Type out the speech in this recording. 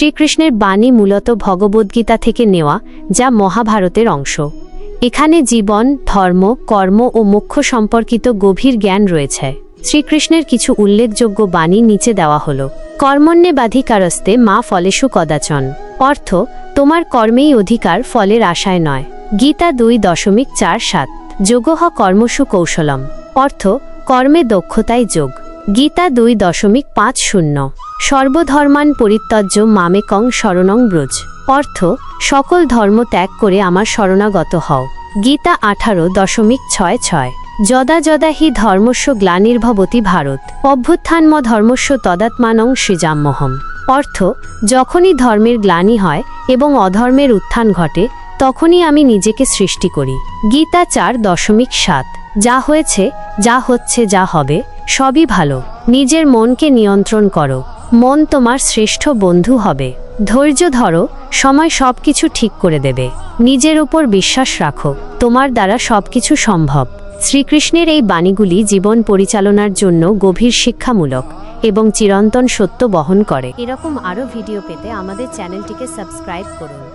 শ্রীকৃষ্ণের বাণী মূলত ভগবদ্গীতা থেকে নেওয়া, যা মহাভারতের অংশ। এখানে জীবন, ধর্ম, কর্ম ও মোক্ষ সম্পর্কিত গভীর জ্ঞান রয়েছে। শ্রীকৃষ্ণের কিছু উল্লেখযোগ্য বাণী নিচে দেওয়া হল। কর্মণ্যেবাধিকারস্তে মা ফলেষু কদাচন। অর্থ, তোমার কর্মেই অধিকার, ফলের আশায় নয়। গীতা 2.47। যোগঃ কর্মসু কৌশলম। অর্থ, কর্মে দক্ষতাই যোগ। গীতা 2.50। সর্বধর্মান পরিত্যজ্য মামেকং শরণং ব্রজ। অর্থ, সকল ধর্ম ত্যাগ করে আমার শরণাগত হও। গীতা 18.66। যদা যদা হি ধর্মস্য গ্লানির্ভবতি ভারত অভ্যুত্থানম ধর্মস্য তদাত্মানং সৃজাম্যহম। অর্থ, যখনই ধর্মের গ্লানি হয় এবং অধর্মের উত্থান ঘটে, তখনই আমি নিজেকে সৃষ্টি করি। গীতা 4.7। যা হয়েছে, যা হচ্ছে, যা হবে, সবই ভালো। নিজের মনকে নিয়ন্ত্রণ করো। মন তোমার শ্রেষ্ঠ বন্ধু হবে। ধৈর্য ধরো, সময় সবকিছু ঠিক করে দেবে। নিজের উপর বিশ্বাস রাখো, তোমার দ্বারা সবকিছু সম্ভব। শ্রীকৃষ্ণের এই বাণীগুলি জীবন পরিচালনার জন্য গভীর শিক্ষামূলক এবং চিরন্তন সত্য বহন করে। এরকম আরও ভিডিও পেতে আমাদের চ্যানেলটিকে সাবস্ক্রাইব করুন।